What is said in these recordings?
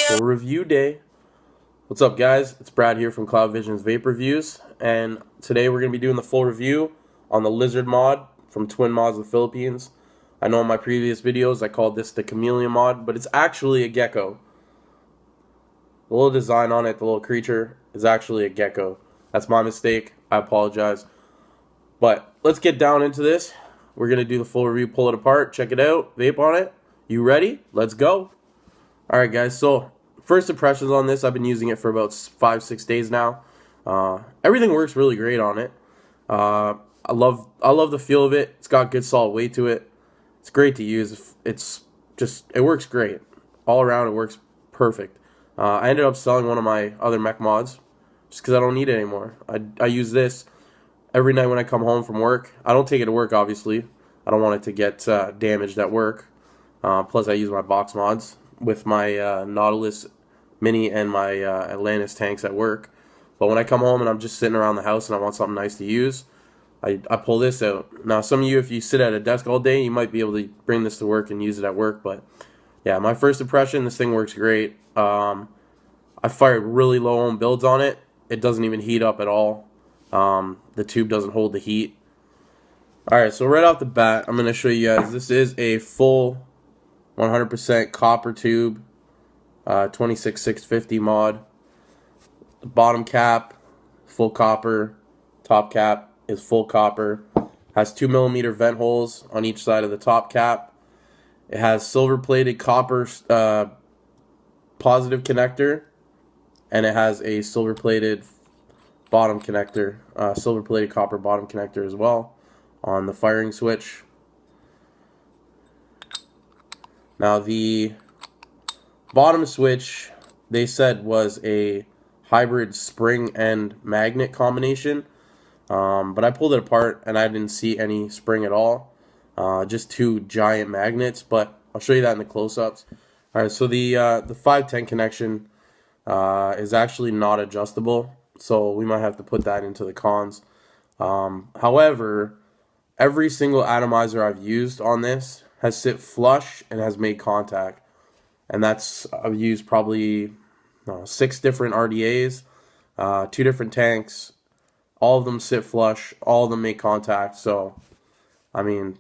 Full review day. What's up, guys? It's Brad here from Cloud Vision's Vape Reviews, and today we're going to be doing the full review on the Lizard mod from Twin Mods of the Philippines. I know in my previous videos I called this the Chameleon mod, but it's actually a gecko. The little design on it, the little creature, is actually a gecko. That's my mistake. I apologize. But let's get down into this. We're going to do the full review, pull it apart, check it out, vape on it. You ready? Let's go. Alright, guys, so first impressions on this, I've been using it for about 5-6 days now. Everything works really great on it. I love the feel of it. It's got good solid weight to it. It's great to use. It works great. All around, it works perfect. I ended up selling one of my other mech mods just because I don't need it anymore. I use this every night when I come home from work. I don't take it to work, obviously. I don't want it to get damaged at work. Plus, I use my box mods with my Nautilus Mini and my Atlantis tanks at work. But when I come home and I'm just sitting around the house and I want something nice to use, I pull this out. Now, some of you, if you sit at a desk all day, you might be able to bring this to work and use it at work. But yeah, my first impression, this thing works great. I fired really low on builds on it. It doesn't even heat up at all. The tube doesn't hold the heat. Alright, so right off the bat, I'm going to show you guys, this is a full 100% copper tube, 26650 mod. The bottom cap, full copper. Top cap is full copper. Has 2mm vent holes on each side of the top cap. It has silver plated copper positive connector, and it has a silver plated bottom connector, silver plated copper bottom connector as well on the firing switch. Now, the bottom switch, they said, was a hybrid spring and magnet combination. But I pulled it apart and I didn't see any spring at all. Just two giant magnets, but I'll show you that in the close-ups. Alright, so the 510 connection is actually not adjustable, so we might have to put that into the cons. However, every single atomizer I've used on this has sit flush and has made contact, and I've used probably 6 different RDAs, 2 different tanks. All of them sit flush, all of them make contact. So I mean,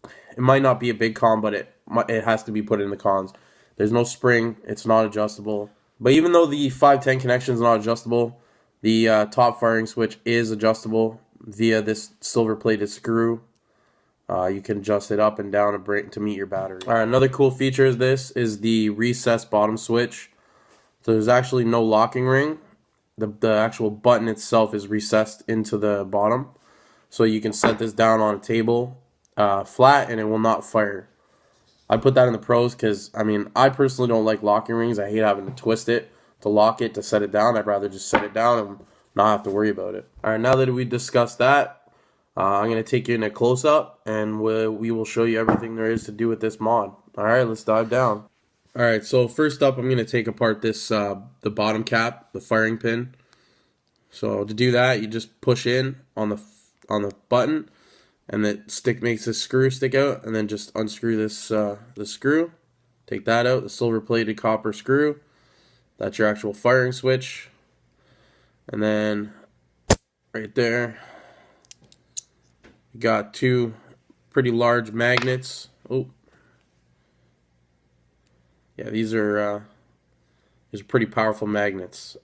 it might not be a big con, but it has to be put in the cons. There's no spring, it's not adjustable. But even though the 510 connection is not adjustable, the top firing switch is adjustable via this silver plated screw. You can adjust it up and down to meet your battery. Alright, another cool feature of this is the recessed bottom switch. So there's actually no locking ring. The actual button itself is recessed into the bottom. So you can set this down on a table flat and it will not fire. I put that in the pros because, I mean, I personally don't like locking rings. I hate having to twist it to lock it, to set it down. I'd rather just set it down and not have to worry about it. Alright, now that we discussed that, I'm going to take you in a close-up, and we will show you everything there is to do with this mod. Alright, let's dive down. Alright, so first up, I'm going to take apart this the bottom cap, the firing pin. So to do that, you just push in on the button, and the stick makes this screw stick out, and then just unscrew this the screw. Take that out, the silver-plated copper screw. That's your actual firing switch. And then right there, got 2 pretty large magnets. Oh, yeah, these are pretty powerful magnets.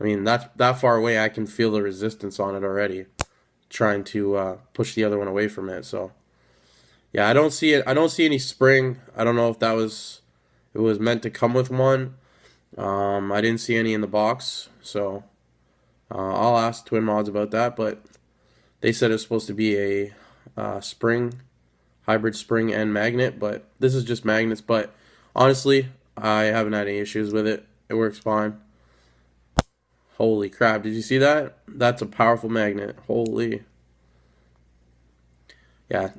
I mean, that far away, I can feel the resistance on it already, trying to push the other one away from it. So, yeah, I don't see it. I don't see any spring. I don't know if it was meant to come with one. I didn't see any in the box, so I'll ask Twin Mods about that, but they said it's supposed to be a spring, hybrid spring and magnet, but this is just magnets. But honestly, I haven't had any issues with it. It works fine. Holy crap, did you see that? That's a powerful magnet. Holy. Yeah,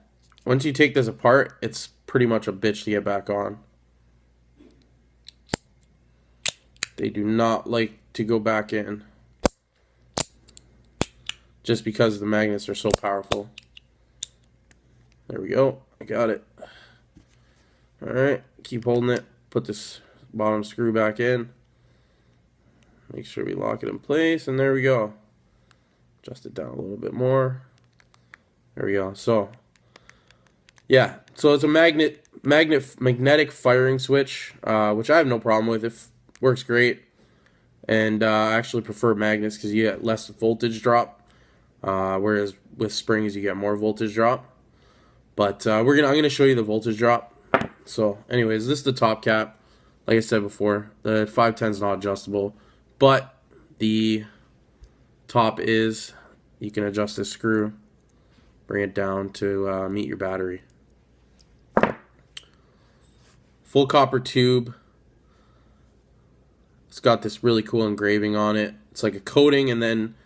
once you take this apart, it's pretty much a bitch to get back on. They do not like to go back in, just because the magnets are so powerful. There we go. I got it. Alright, keep holding it. Put this bottom screw back in. Make sure we lock it in place, and there we go. Adjust it down a little bit more. There we go. So, yeah. So it's a magnetic firing switch, which I have no problem with. It works great, and I actually prefer magnets because you get less voltage drop, whereas with springs you get more voltage drop. But I'm gonna show you the voltage drop. So, anyways, this is the top cap. Like I said before, the 510 is not adjustable, but the top is. You can adjust this screw, bring it down to meet your battery. Full copper tube. It's got this really cool engraving on it. It's like a coating, and then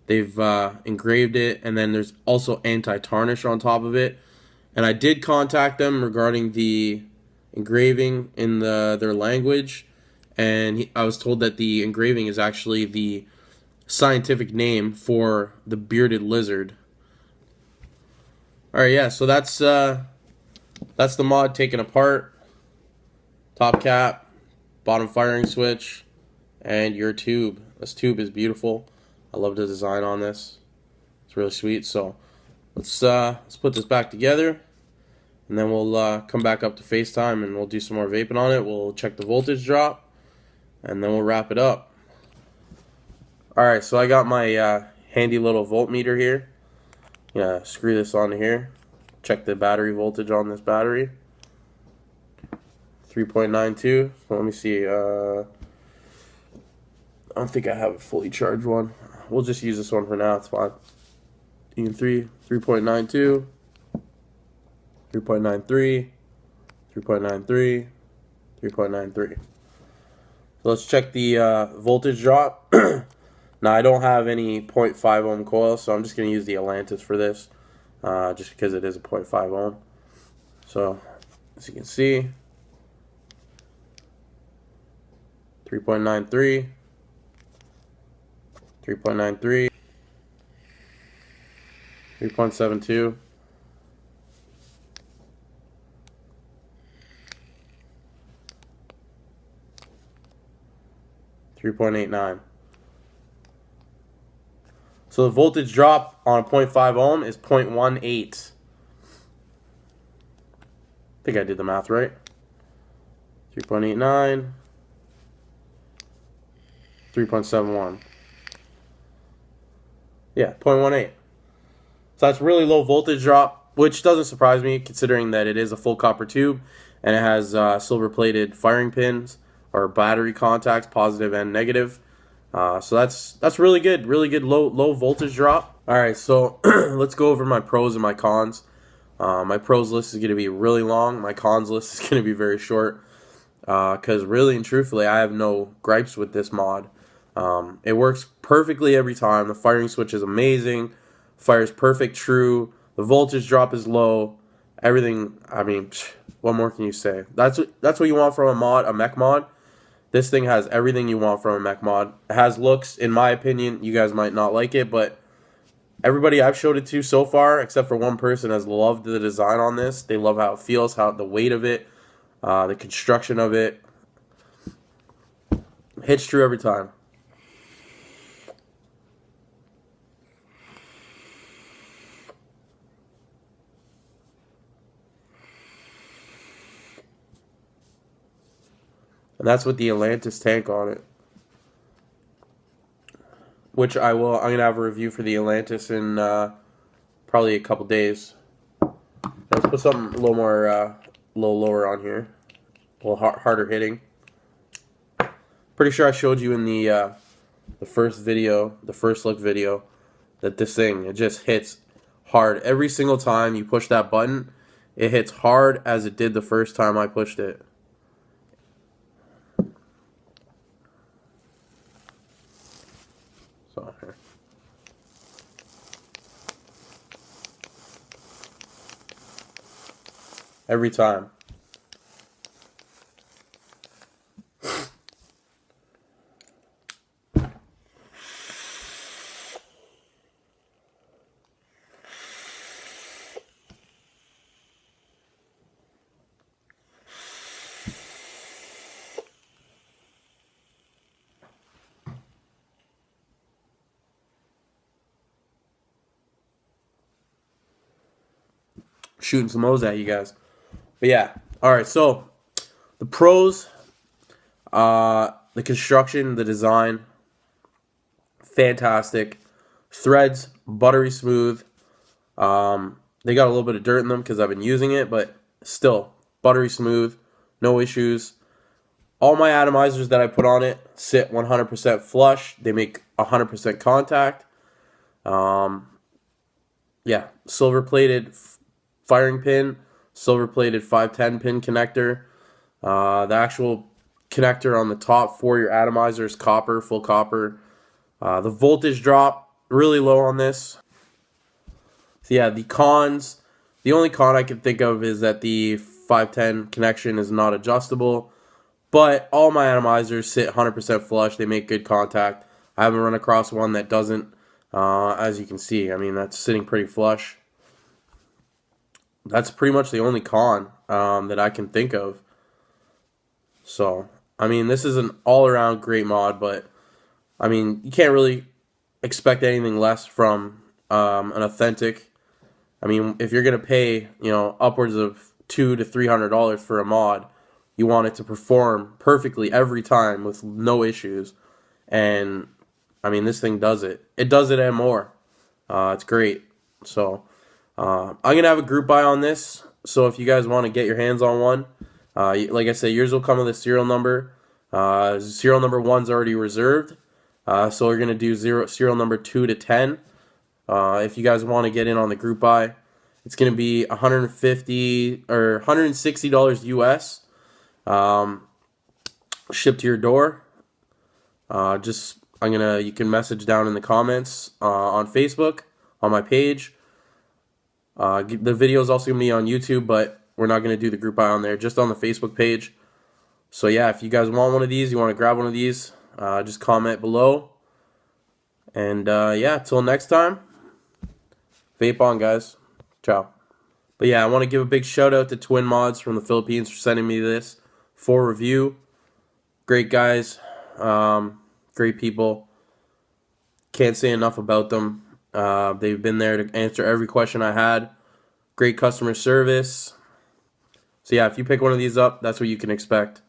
they've engraved it, and then there's also anti-tarnish on top of it. And I did contact them regarding the engraving in their language, and I was told that the engraving is actually the scientific name for the bearded lizard. All right, yeah. So that's the mod taken apart. Top cap, bottom firing switch, and your tube. This tube is beautiful. I love the design on this. It's really sweet. So let's put this back together, and then we'll come back up to FaceTime and we'll do some more vaping on it. We'll check the voltage drop, and then we'll wrap it up. Alright, so I got my handy little voltmeter here. Yeah, screw this onto here. Check the battery voltage on this battery. 3.92. So let me see. I don't think I have a fully charged one. We'll just use this one for now. It's fine. 3.92, 3.93, 3.93, 3.93. So let's check the voltage drop. Now, I don't have any 0.5 ohm coil, so I'm just going to use the Atlantis for this, just because it is a 0.5 ohm. So, as you can see, 3.93, 3.93, 3.72, 3.89. So the voltage drop on a 0.5 ohm is 0.18. I think I did the math right. 3.89, 3.71. Yeah, 0.18. So that's really low voltage drop, which doesn't surprise me considering that it is a full copper tube and it has silver plated firing pins or battery contacts, positive and negative. So that's really good low voltage drop. All right, so let's go over my pros and my cons. My pros list is going to be really long. My cons list is going to be very short because really and truthfully, I have no gripes with this mod. It works perfectly every time. The firing switch is amazing. Fires perfect true. The voltage drop is low. Everything. I mean, what more can you say? That's what you want from a mech mod. This thing has everything you want from a mech mod. It has looks, in my opinion. You guys might not like it, but everybody I've showed it to so far, except for one person, has loved the design on this. They love how it feels, how the weight of it, the construction of it. Hits true every time. And that's with the Atlantis tank on it. Which I'm going to have a review for the Atlantis in probably a couple days. Let's put something a little more, a little lower on here. A little harder hitting. Pretty sure I showed you in the first video, the first look video, that this thing, it just hits hard. Every single time you push that button, it hits hard as it did the first time I pushed it. So here. Every time. shooting some O's at you guys. But yeah, all right. So the pros, the construction, the design, fantastic. Threads, buttery smooth. They got a little bit of dirt in them because I've been using it, but still buttery smooth, no issues. All my atomizers that I put on it sit 100% flush. They make 100% contact. Yeah, silver plated firing pin, silver plated 510 pin connector. The actual connector on the top for your atomizer is copper, full copper. The voltage drop really low on this. So yeah, the cons. The only con I can think of is that the 510 connection is not adjustable. But all my atomizers sit 100% flush. They make good contact. I haven't run across one that doesn't. As you can see, I mean, that's sitting pretty flush. That's pretty much the only con that I can think of. So, I mean, this is an all-around great mod, but, I mean, you can't really expect anything less from an authentic. I mean, if you're going to pay, upwards of $200 to $300 for a mod, you want it to perform perfectly every time with no issues. And, I mean, this thing does it. It does it and more. It's great. So, I'm going to have a group buy on this. So, if you guys want to get your hands on one, like I said, yours will come with a serial number. Serial number 1's already reserved. So, we're going to do serial number 2 to 10. If you guys want to get in on the group buy, it's going to be $150 or $160 US. Shipped to your door. You can message down in the comments on Facebook on my page. The video is also gonna be on YouTube, but we're not gonna do the group buy on there, just on the Facebook page. So yeah, if you guys want one of these, you want to grab one of these, just comment below. And yeah, till next time, vape on, guys. Ciao. But yeah, I want to give a big shout out to Twin Mods from the Philippines for sending me this for review. Great guys, great people. Can't say enough about them. They've been there to answer every question I had. Great customer service. So yeah, if you pick one of these up, that's what you can expect.